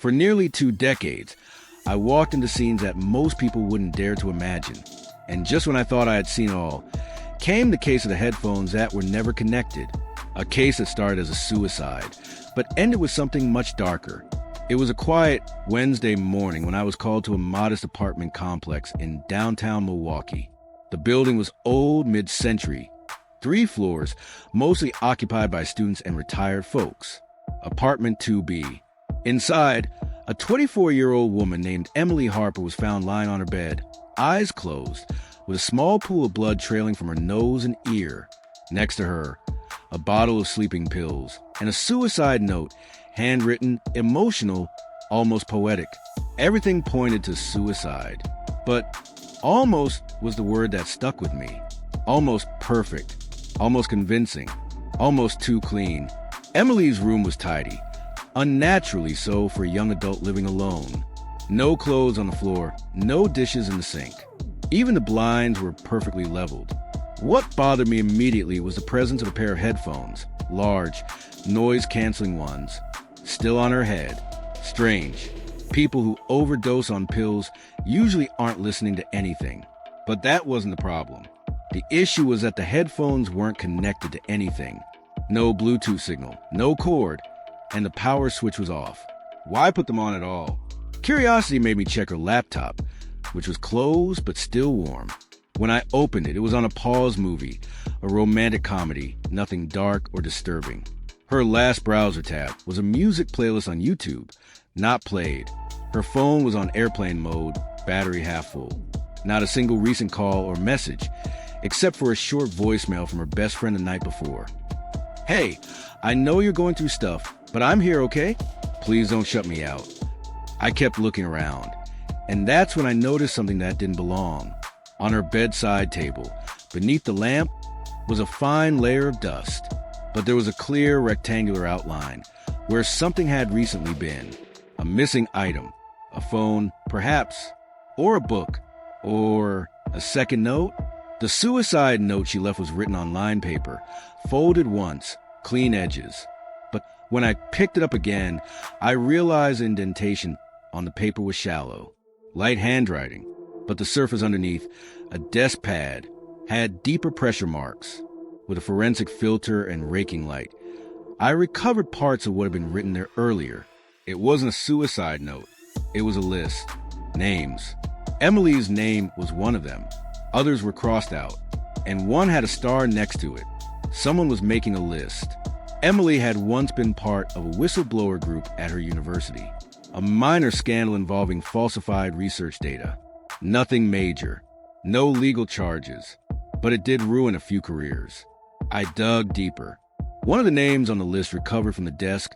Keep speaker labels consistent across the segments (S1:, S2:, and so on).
S1: For nearly 2 decades, I walked into scenes that most people wouldn't dare to imagine. And just when I thought I had seen all, came the case of the headphones that were never connected. A case that started as a suicide, but ended with something much darker. It was a quiet Wednesday morning when I was called to a modest apartment complex in downtown Milwaukee. The building was old, mid-century, 3 floors, mostly occupied by students and retired folks. Apartment 2B. Inside, a 24-year-old woman named Emily Harper was found lying on her bed, eyes closed, with a small pool of blood trailing from her nose and ear. Next to her, a bottle of sleeping pills, and a suicide note, handwritten, emotional, almost poetic. Everything pointed to suicide. But almost was the word that stuck with me. Almost perfect, almost convincing, almost too clean. Emily's room was tidy, unnaturally so for a young adult living alone. No clothes on the floor, no dishes in the sink. Even the blinds were perfectly leveled. What bothered me immediately was the presence of a pair of headphones, large, noise-canceling ones, still on her head. Strange. People who overdose on pills usually aren't listening to anything. But that wasn't the problem. The issue was that the headphones weren't connected to anything. No Bluetooth signal, no cord, and the power switch was off. Why put them on at all? Curiosity made me check her laptop, which was closed but still warm. When I opened it, it was on a pause movie, a romantic comedy, nothing dark or disturbing. Her last browser tab was a music playlist on YouTube, not played. Her phone was on airplane mode, battery half full. Not a single recent call or message, except for a short voicemail from her best friend the night before. "Hey, I know you're going through stuff, but I'm here, okay? Please don't shut me out." I kept looking around, and that's when I noticed something that didn't belong. On her bedside table, beneath the lamp, was a fine layer of dust, but there was a clear rectangular outline where something had recently been. A missing item, a phone, perhaps, or a book, or a second note. The suicide note she left was written on lined paper, folded once, clean edges. But when I picked it up again, I realized the indentation on the paper was shallow, light handwriting, but the surface underneath, a desk pad, had deeper pressure marks. With a forensic filter and raking light, I recovered parts of what had been written there earlier. It wasn't a suicide note. It was a list. Names. Emily's name was one of them. Others were crossed out, and one had a star next to it. Someone was making a list. Emily had once been part of a whistleblower group at her university. A minor scandal involving falsified research data. Nothing major. No legal charges. But it did ruin a few careers. I dug deeper. One of the names on the list recovered from the desk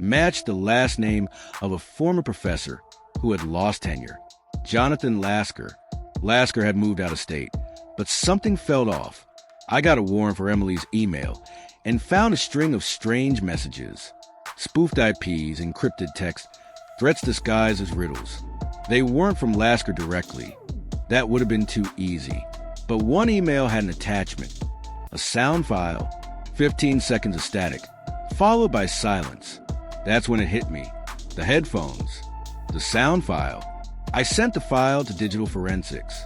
S1: matched the last name of a former professor who had lost tenure. Jonathan Lasker. Lasker had moved out of state, but something felt off. I got a warrant for Emily's email and found a string of strange messages. Spoofed IPs, encrypted text, threats disguised as riddles. They weren't from Lasker directly. That would have been too easy. But one email had an attachment. A sound file, 15 seconds of static, followed by silence. That's when it hit me. The headphones. The sound file. I sent the file to digital forensics.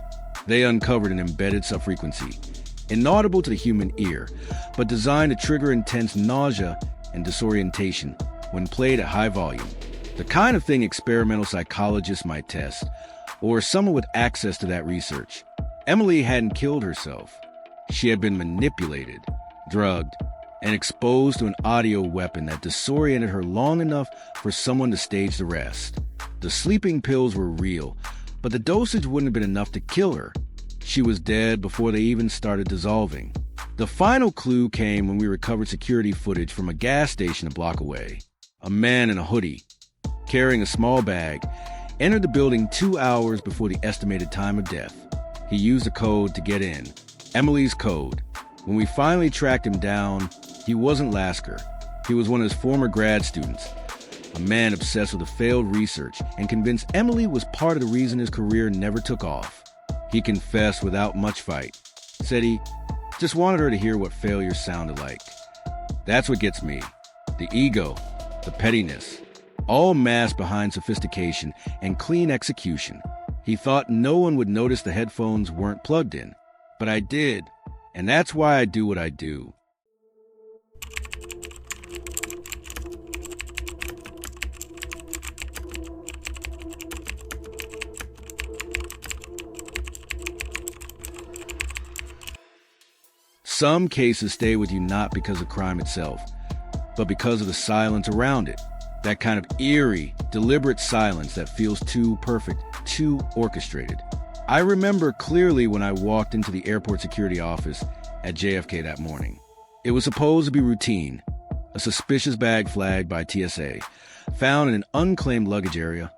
S1: They uncovered an embedded subfrequency, inaudible to the human ear, but designed to trigger intense nausea and disorientation when played at high volume. The kind of thing experimental psychologists might test, or someone with access to that research. Emily hadn't killed herself. She had been manipulated, drugged, and exposed to an audio weapon that disoriented her long enough for someone to stage the rest. The sleeping pills were real, but the dosage wouldn't have been enough to kill her. She was dead before they even started dissolving. The final clue came when we recovered security footage from a gas station a block away. A man in a hoodie, carrying a small bag, entered the building 2 hours before the estimated time of death. He used a code to get in, Emily's code. When we finally tracked him down, he wasn't Lasker. He was one of his former grad students, a man obsessed with a failed research and convinced Emily was part of the reason his career never took off. He confessed without much fight, said he just wanted her to hear what failure sounded like. That's what gets me. The ego, the pettiness, all masked behind sophistication and clean execution. He thought no one would notice the headphones weren't plugged in, but I did, and that's why I do what I do. Some cases stay with you not because of crime itself, but because of the silence around it. That kind of eerie, deliberate silence that feels too perfect, too orchestrated. I remember clearly when I walked into the airport security office at JFK that morning. It was supposed to be routine. A suspicious bag flagged by TSA, found in an unclaimed luggage area,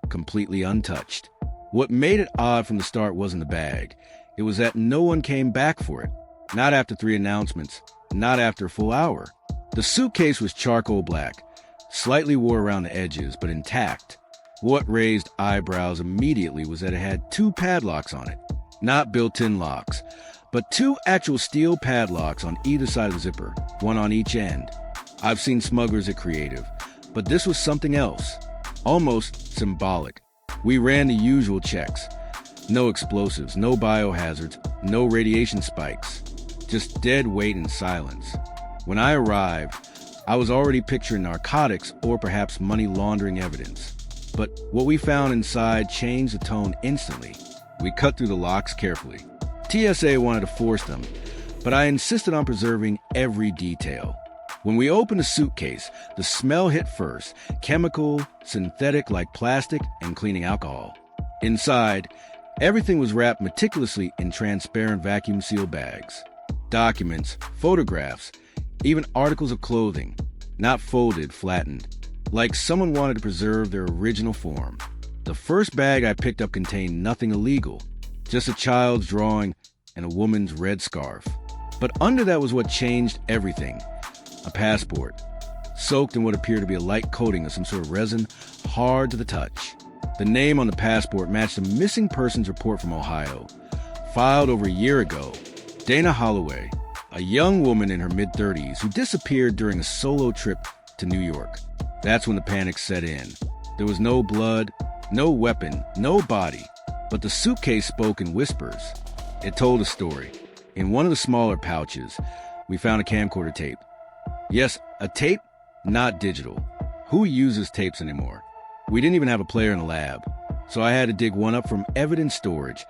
S1: completely untouched. What made it odd from the start wasn't the bag. It was that no one came back for it. Not after 3 announcements, not after a full hour. The suitcase was charcoal black, slightly wore around the edges, but intact. What raised eyebrows immediately was that it had 2 padlocks on it. Not built-in locks, but 2 actual steel padlocks on either side of the zipper, one on each end. I've seen smugglers at Creative, but this was something else, almost symbolic. We ran the usual checks. No explosives, no biohazards, no radiation spikes. Just dead weight and silence. When I arrived, I was already picturing narcotics or perhaps money laundering evidence. But what we found inside changed the tone instantly. We cut through the locks carefully. TSA wanted to force them, but I insisted on preserving every detail. When we opened the suitcase, the smell hit first, chemical, synthetic like plastic, and cleaning alcohol. Inside, everything was wrapped meticulously in transparent vacuum-sealed bags. Documents, photographs, even articles of clothing, not folded, flattened, like someone wanted to preserve their original form. The first bag I picked up contained nothing illegal, just a child's drawing and a woman's red scarf. But under that was what changed everything. A passport, soaked in what appeared to be a light coating of some sort of resin, hard to the touch. The name on the passport matched a missing persons report from Ohio, filed over a year ago. Dana Holloway, a young woman in her mid-30s who disappeared during a solo trip to New York. That's when the panic set in. There was no blood, no weapon, no body, but the suitcase spoke in whispers. It told a story. In one of the smaller pouches, we found a camcorder tape. Yes, a tape, not digital. Who uses tapes anymore? We didn't even have a player in the lab, so I had to dig one up from evidence storage,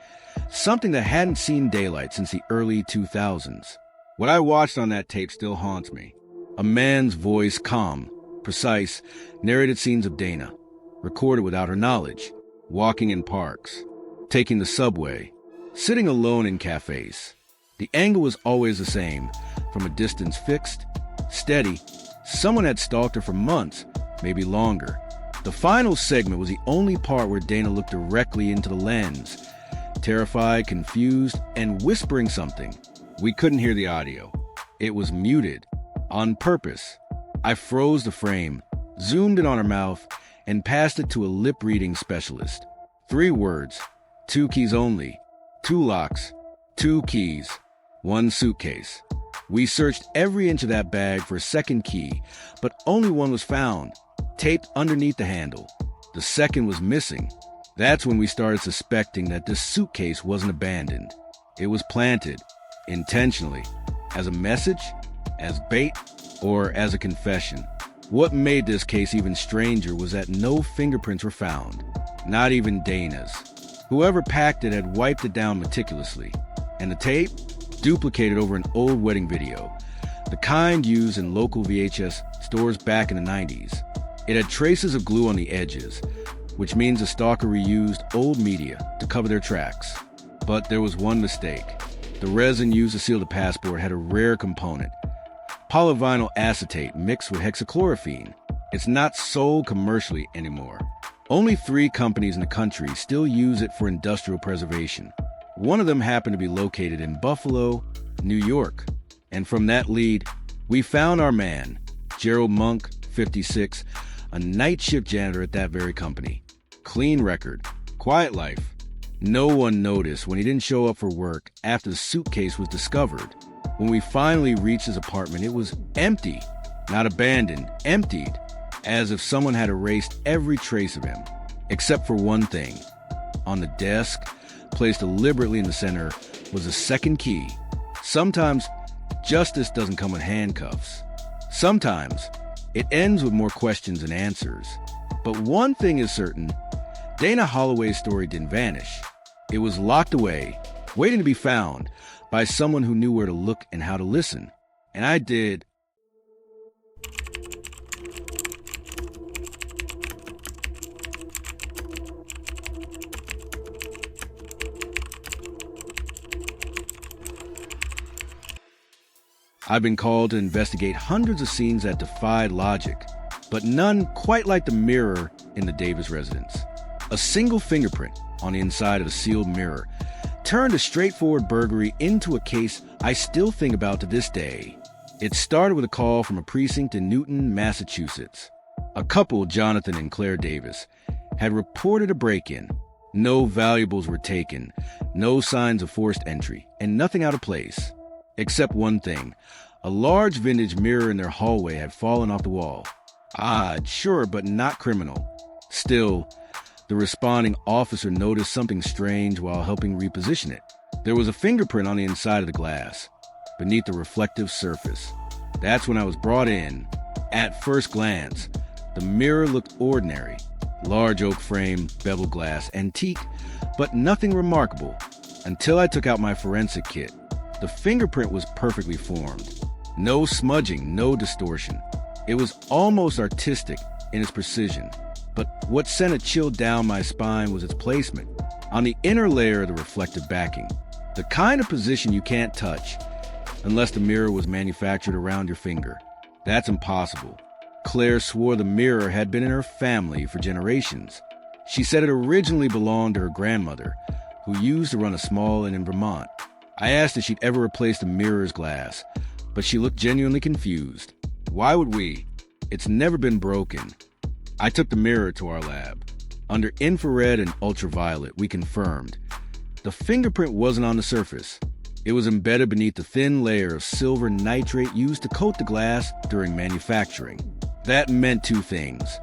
S1: something that hadn't seen daylight since the early 2000s. What I watched on that tape still haunts me. A man's voice, calm, precise, narrated scenes of Dana, recorded without her knowledge, walking in parks, taking the subway, sitting alone in cafes. The angle was always the same, from a distance fixed, steady. Someone had stalked her for months, maybe longer. The final segment was the only part where Dana looked directly into the lens, terrified, confused, and whispering something. We couldn't hear the audio. It was muted, on purpose. I froze the frame, zoomed in on her mouth, and passed it to a lip-reading specialist. 3 words, 2 keys only, 2 locks, 2 keys, 1 suitcase. We searched every inch of that bag for a second key, but only one was found, taped underneath the handle. The second was missing. That's when we started suspecting that this suitcase wasn't abandoned. It was planted, intentionally, as a message, as bait, or as a confession. What made this case even stranger was that no fingerprints were found, not even Dana's. Whoever packed it had wiped it down meticulously, and the tape duplicated over an old wedding video, the kind used in local VHS stores back in the 90s. It had traces of glue on the edges, which means the stalker reused old media to cover their tracks. But there was one mistake. The resin used to seal the passport had a rare component, polyvinyl acetate mixed with hexachlorophene. It's not sold commercially anymore. Only 3 companies in the country still use it for industrial preservation. One of them happened to be located in Buffalo, New York. And from that lead, we found our man, Gerald Monk, 56, a night shift janitor at that very company. Clean record, quiet life. No one noticed when he didn't show up for work after the suitcase was discovered. When we finally reached his apartment, it was empty. Not abandoned, emptied. as if someone had erased every trace of him, except for one thing. On the desk, placed deliberately in the center, was a second key. Sometimes justice doesn't come with handcuffs. Sometimes it ends with more questions than answers. But one thing is certain, Dana Holloway's story didn't vanish. It was locked away, waiting to be found by someone who knew where to look and how to listen. And I did. I've been called to investigate hundreds of scenes that defied logic, but none quite like the mirror in the Davis residence. A single fingerprint on the inside of a sealed mirror turned a straightforward burglary into a case I still think about to this day. It started with a call from a precinct in Newton, Massachusetts. A couple, Jonathan and Claire Davis, had reported a break-in. No valuables were taken, no signs of forced entry, and nothing out of place. Except one thing. A large vintage mirror in their hallway had fallen off the wall. Odd, sure, but not criminal. Still, the responding officer noticed something strange while helping reposition it. There was a fingerprint on the inside of the glass, beneath the reflective surface. That's when I was brought in. At first glance, the mirror looked ordinary. Large oak frame, beveled glass, antique, but nothing remarkable. Until I took out my forensic kit. The fingerprint was perfectly formed. No smudging, no distortion. It was almost artistic in its precision. But what sent a chill down my spine was its placement, on the inner layer of the reflective backing. The kind of position you can't touch, unless the mirror was manufactured around your finger. That's impossible. Claire swore the mirror had been in her family for generations. She said it originally belonged to her grandmother, who used to run a small inn in Vermont. I asked if she'd ever replaced the mirror's glass, but she looked genuinely confused. Why would we? It's never been broken. I took the mirror to our lab. Under infrared and ultraviolet, we confirmed. The fingerprint wasn't on the surface. It was embedded beneath the thin layer of silver nitrate used to coat the glass during manufacturing. That meant two things.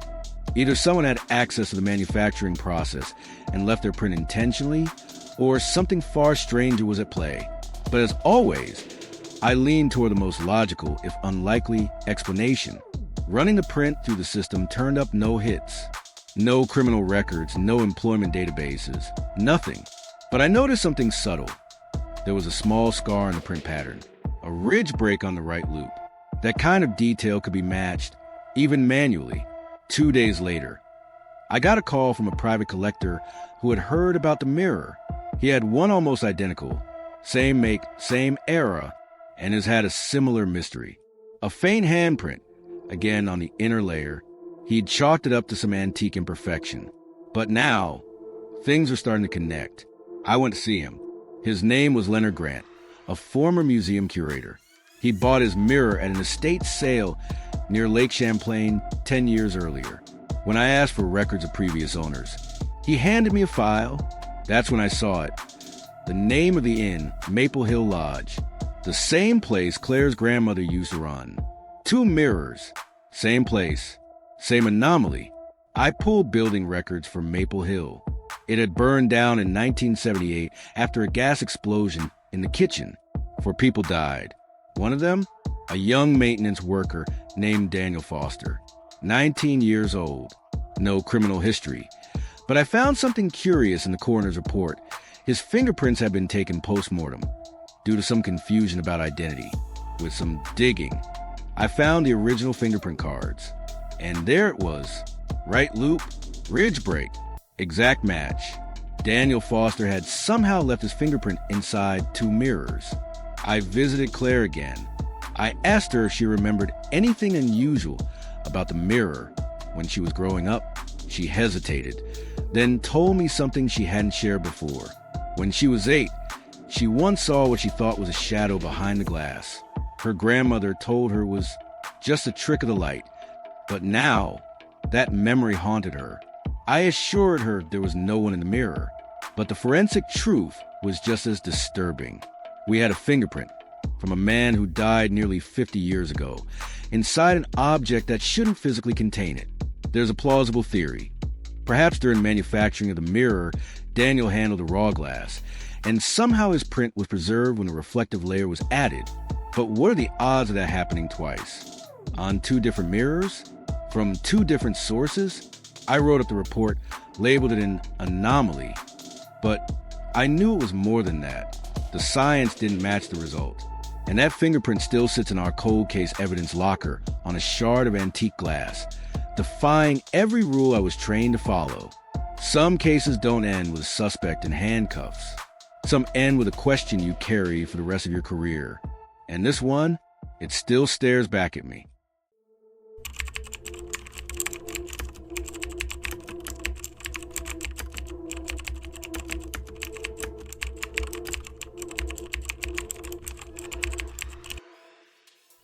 S1: Either someone had access to the manufacturing process and left their print intentionally, or something far stranger was at play. But as always, I leaned toward the most logical, if unlikely, explanation. Running the print through the system turned up no hits. No criminal records, no employment databases, nothing. But I noticed something subtle. There was a small scar in the print pattern, a ridge break on the right loop. That kind of detail could be matched, even manually. 2 days later, I got a call from a private collector who had heard about the mirror. He had one almost identical, same make, same era, and has had a similar mystery. A faint handprint, again on the inner layer. He'd chalked it up to some antique imperfection. But now, things are starting to connect. I went to see him. His name was Leonard Grant, a former museum curator. He bought his mirror at an estate sale near Lake Champlain 10 years earlier. When I asked for records of previous owners, he handed me a file. That's when I saw it. The name of the inn, Maple Hill Lodge. The same place Claire's grandmother used to run. 2 mirrors. Same place. Same anomaly. I pulled building records from Maple Hill. It had burned down in 1978 after a gas explosion in the kitchen. 4 people died. One of them, a young maintenance worker named Daniel Foster, 19 years old. No criminal history. But I found something curious in the coroner's report. His fingerprints had been taken post-mortem due to some confusion about identity. With some digging, I found the original fingerprint cards. And there it was. Right loop, ridge break, exact match. Daniel Foster had somehow left his fingerprint inside 2 mirrors. I visited Claire again. I asked her if she remembered anything unusual about the mirror when she was growing up. She hesitated, then told me something she hadn't shared before. When she was 8, she once saw what she thought was a shadow behind the glass. Her grandmother told her it was just a trick of the light. But now, that memory haunted her. I assured her there was no one in the mirror. But the forensic truth was just as disturbing. We had a fingerprint from a man who died nearly 50 years ago, inside an object that shouldn't physically contain it. There's a plausible theory. Perhaps during manufacturing of the mirror, Daniel handled the raw glass, and somehow his print was preserved when a reflective layer was added. But what are the odds of that happening twice? On 2 different mirrors? From 2 different sources? I wrote up the report, labeled it an anomaly. But I knew it was more than that. The science didn't match the result. And that fingerprint still sits in our cold case evidence locker on a shard of antique glass, defying every rule I was trained to follow. Some cases don't end with a suspect in handcuffs. Some end with a question you carry for the rest of your career. And this one, it still stares back at me.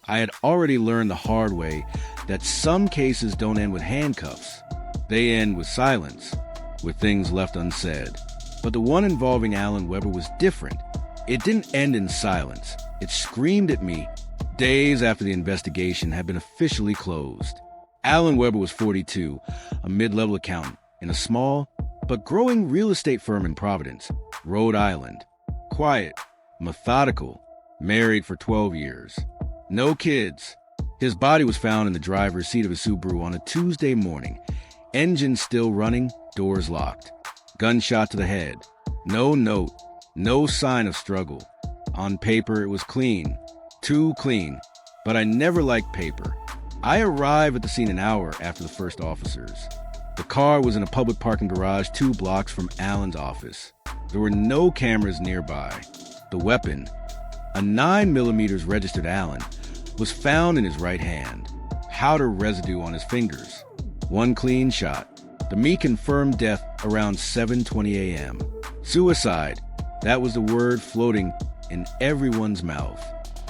S1: I had already learned the hard way that some cases don't end with handcuffs. They end with silence, with things left unsaid. But the one involving Alan Weber was different. It didn't end in silence. It screamed at me days after the investigation had been officially closed. Alan Weber was 42, a mid-level accountant in a small but growing real estate firm in Providence, Rhode Island. Quiet, methodical, married for 12 years. No kids. His body was found in the driver's seat of a Subaru on a Tuesday morning. Engine still running, doors locked. Gunshot to the head. No note. No sign of struggle. On paper, it was clean. Too clean. But I never liked paper. I arrived at the scene an hour after the first officers. The car was in a public parking garage 2 blocks from Alan's office. There were no cameras nearby. The weapon, a 9mm registered Allen, was found in his right hand. Powder residue on his fingers. 1 clean shot. The Me confirmed death around 7:20 a.m. Suicide. That was the word floating in everyone's mouth.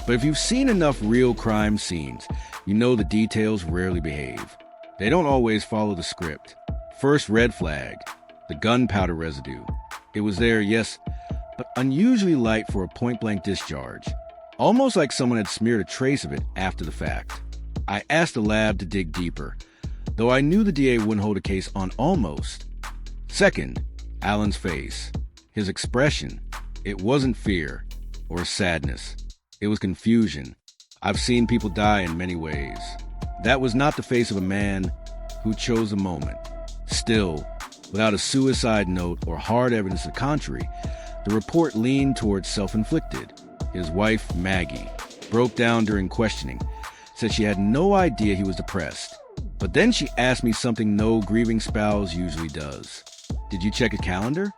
S1: But if you've seen enough real crime scenes, you know the details rarely behave. They don't always follow the script. First red flag, the gunpowder residue. It was there, yes, but unusually light for a point-blank discharge. Almost like someone had smeared a trace of it after the fact. I asked the lab to dig deeper, though I knew the DA wouldn't hold a case on almost. Second, Alan's face. His expression. It wasn't fear or sadness. It was confusion. I've seen people die in many ways. That was not the face of a man who chose the moment. Still, without a suicide note or hard evidence to the contrary, the report leaned towards self-inflicted. His wife, Maggie, broke down during questioning, said she had no idea he was depressed. But then she asked me something no grieving spouse usually does. Did you check a calendar?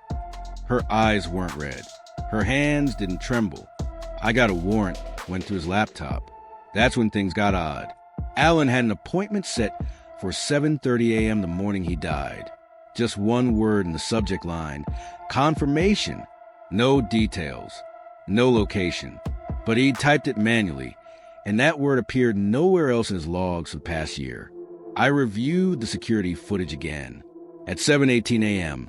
S1: Her eyes weren't red. Her hands didn't tremble. I got a warrant, went through his laptop. That's when things got odd. Alan had an appointment set for 7:30 a.m. the morning he died. Just one word in the subject line. Confirmation. No details. No location. But he typed it manually, and that word appeared nowhere else in his logs for the past year. I reviewed the security footage again. At 7:18 a.m.,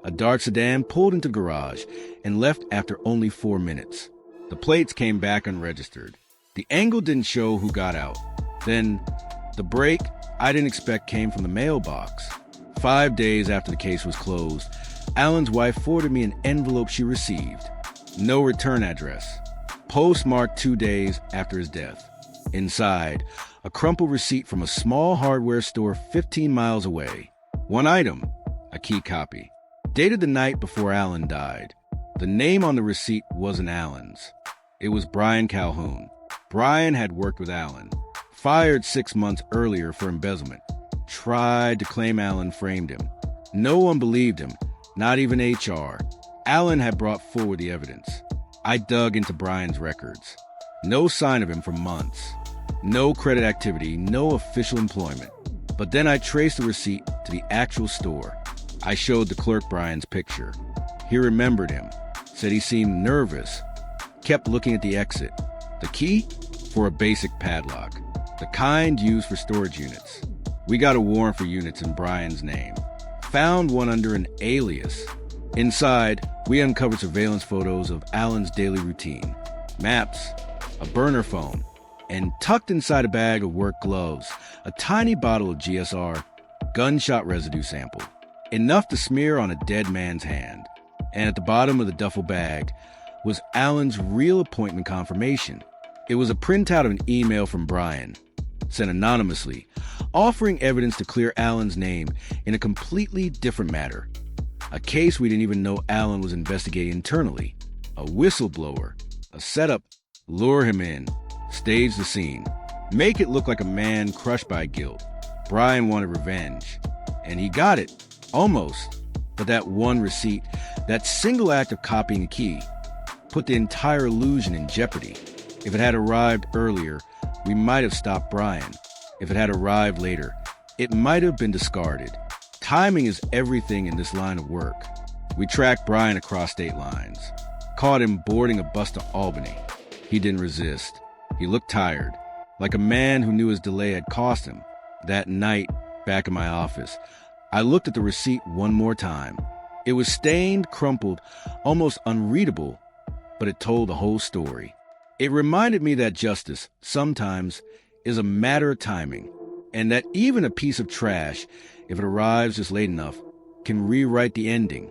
S1: a dark sedan pulled into the garage and left after only 4 minutes. The plates came back unregistered. The angle didn't show who got out. Then, the break I didn't expect came from the mailbox. 5 days after the case was closed, Alan's wife forwarded me an envelope she received. No return address. Postmarked 2 days after his death. Inside, a crumpled receipt from a small hardware store 15 miles away. One item, a key copy. Dated the night before Alan died. The name on the receipt wasn't Alan's. It was Brian Calhoun. Brian had worked with Alan. Fired 6 months earlier for embezzlement. Tried to claim Alan framed him. No one believed him, not even HR. Alan had brought forward the evidence. I dug into Brian's records. No sign of him for months. No credit activity, no official employment. But then I traced the receipt to the actual store. I showed the clerk Brian's picture. He remembered him, said he seemed nervous, kept looking at the exit. The key? For a basic padlock, the kind used for storage units. We got a warrant for units in Brian's name. Found one under an alias. Inside, we uncovered surveillance photos of Alan's daily routine, maps, a burner phone, and tucked inside a bag of work gloves, a tiny bottle of GSR. gunshot residue sample, enough to smear on a dead man's hand. And at the bottom of the duffel bag was Alan's real appointment confirmation. It was a printout of an email from Brian, sent anonymously, offering evidence to clear Alan's name in a completely different matter. A case we didn't even know Alan was investigating internally. A whistleblower, a setup, lure him in, stage the scene, make it look like a man crushed by guilt. Brian wanted revenge, and he got it, almost. But that one receipt, that single act of copying a key, put the entire illusion in jeopardy. If it had arrived earlier, we might have stopped Brian. If it had arrived later, it might have been discarded. Timing is everything in this line of work. We tracked Brian across state lines, caught him boarding a bus to Albany. He didn't resist. He looked tired, like a man who knew his delay had cost him. That night, back in my office, I looked at the receipt one more time. It was stained, crumpled, almost unreadable, but it told the whole story. It reminded me that justice, sometimes, is a matter of timing, and that even a piece of trash, if it arrives just late enough, can rewrite the ending.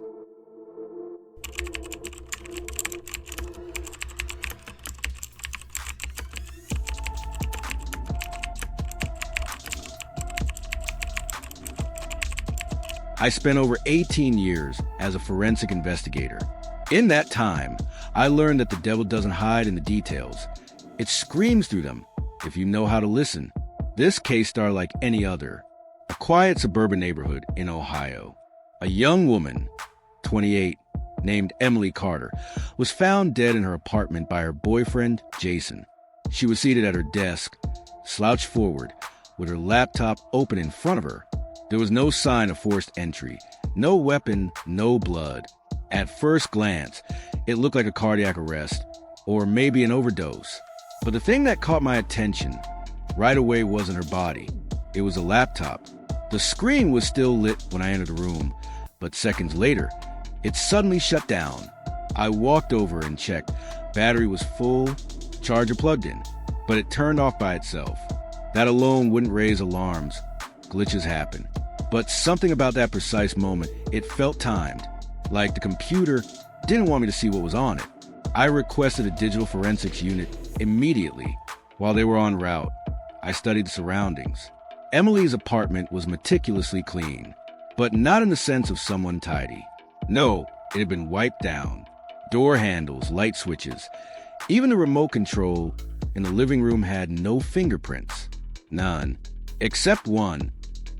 S1: I spent over 18 years as a forensic investigator. In that time, I learned that the devil doesn't hide in the details. It screams through them, if you know how to listen. This case started like any other. A quiet suburban neighborhood in Ohio. A young woman, 28, named Emily Carter, was found dead in her apartment by her boyfriend, Jason. She was seated at her desk, slouched forward, with her laptop open in front of her. There was no sign of forced entry, no weapon, no blood. At first glance, it looked like a cardiac arrest, or maybe an overdose. But the thing that caught my attention right away wasn't her body. It was a laptop. The screen was still lit when I entered the room, but seconds later, it suddenly shut down. I walked over and checked. Battery was full, charger plugged in, but it turned off by itself. That alone wouldn't raise alarms. Glitches happen. But something about that precise moment, it felt timed. Like the computer didn't want me to see what was on it. I requested a digital forensics unit immediately. While they were en route, I studied the surroundings. Emily's apartment was meticulously clean, but not in the sense of someone tidy. No, it had been wiped down. Door handles, light switches, even the remote control in the living room had no fingerprints. None, except one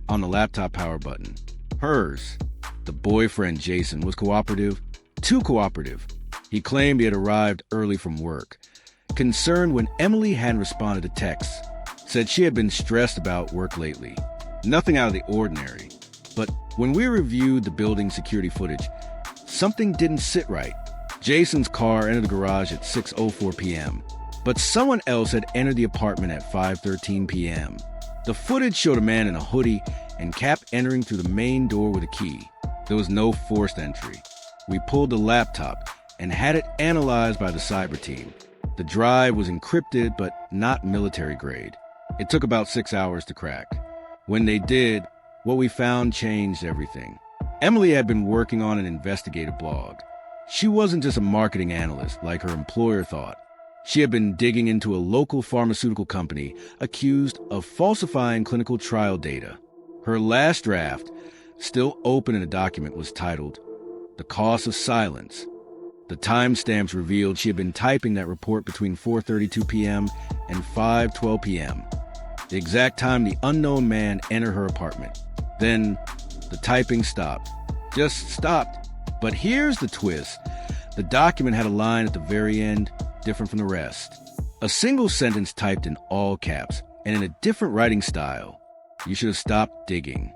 S1: on the laptop power button. Hers. The boyfriend, Jason, was cooperative, too cooperative. He claimed he had arrived early from work. Concerned when Emily hadn't responded to texts, said she had been stressed about work lately. Nothing out of the ordinary. But when we reviewed the building security footage, something didn't sit right. Jason's car entered the garage at 6:04 p.m., but someone else had entered the apartment at 5:13 p.m. The footage showed a man in a hoodie and cap entering through the main door with a key. There was no forced entry. We pulled the laptop and had it analyzed by the cyber team. The drive was encrypted, but not military grade. It took about 6 hours to crack. When they did, what we found changed everything. Emily had been working on an investigative blog. She wasn't just a marketing analyst like her employer thought. She had been digging into a local pharmaceutical company accused of falsifying clinical trial data. Her last draft, still open in a document, was titled, "The Cost of Silence." The timestamps revealed she had been typing that report between 4:32 p.m. and 5:12 p.m., the exact time the unknown man entered her apartment. Then the typing stopped. Just stopped. But here's the twist. The document had a line at the very end, different from the rest. A single sentence typed in all caps and in a different writing style. "You should have stopped digging."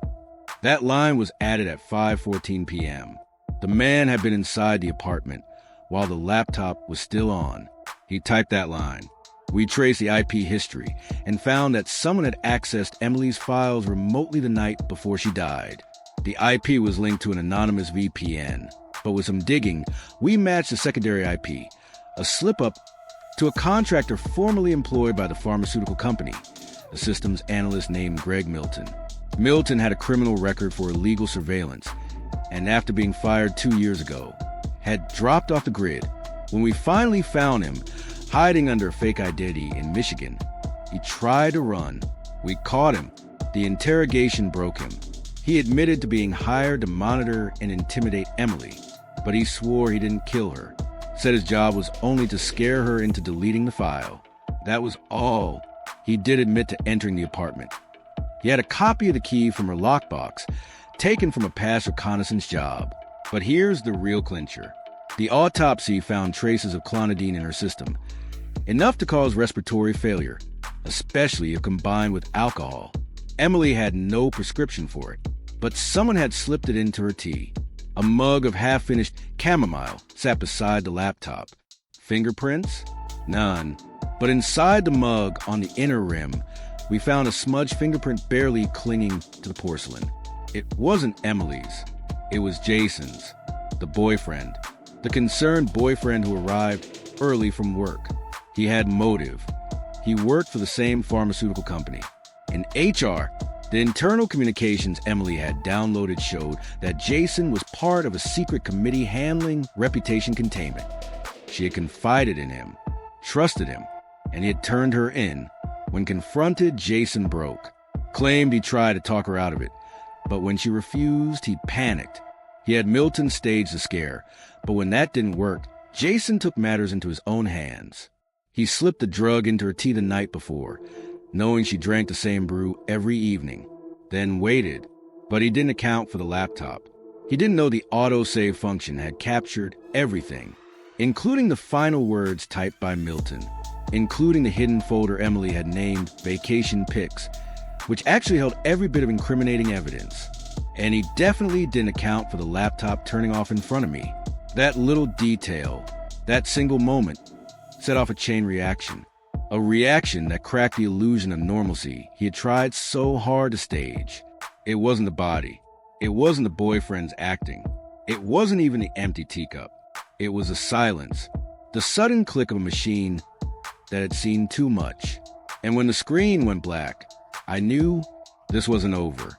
S1: That line was added at 5:14 p.m. The man had been inside the apartment while the laptop was still on. He typed that line. We traced the IP history and found that someone had accessed Emily's files remotely the night before she died. The IP was linked to an anonymous VPN, but with some digging, we matched the secondary IP, a slip-up, to a contractor formerly employed by the pharmaceutical company, a systems analyst named Greg Milton. Milton had a criminal record for illegal surveillance, and after being fired 2 years ago, had dropped off the grid. When we finally found him, hiding under a fake identity in Michigan, he tried to run. We caught him. The interrogation broke him. He admitted to being hired to monitor and intimidate Emily, but he swore he didn't kill her. Said his job was only to scare her into deleting the file. That was all. He did admit to entering the apartment. He had a copy of the key from her lockbox, taken from a past reconnaissance job. But here's the real clincher. The autopsy found traces of clonidine in her system, enough to cause respiratory failure, especially if combined with alcohol. Emily had no prescription for it, but someone had slipped it into her tea. A mug of half-finished chamomile sat beside the laptop. Fingerprints? None. But inside the mug, on the inner rim, we found a smudged fingerprint barely clinging to the porcelain. It wasn't Emily's. It was Jason's, the boyfriend. The concerned boyfriend who arrived early from work. He had motive. He worked for the same pharmaceutical company. In HR, the internal communications Emily had downloaded showed that Jason was part of a secret committee handling reputation containment. She had confided in him, trusted him, and he had turned her in. When confronted, Jason broke. Claimed he tried to talk her out of it, but when she refused, he panicked. He had Milton stage the scare, but when that didn't work, Jason took matters into his own hands. He slipped the drug into her tea the night before, knowing she drank the same brew every evening, then waited. But he didn't account for the laptop. He didn't know the autosave function had captured everything, including the final words typed by Milton, including the hidden folder Emily had named Vacation Pics, which actually held every bit of incriminating evidence. And he definitely didn't account for the laptop turning off in front of me. That little detail, that single moment, set off a chain reaction. A reaction that cracked the illusion of normalcy he had tried so hard to stage. It wasn't the body. It wasn't the boyfriend's acting. It wasn't even the empty teacup. It was the silence, the sudden click of a machine that had seen too much. And when the screen went black, I knew this wasn't over.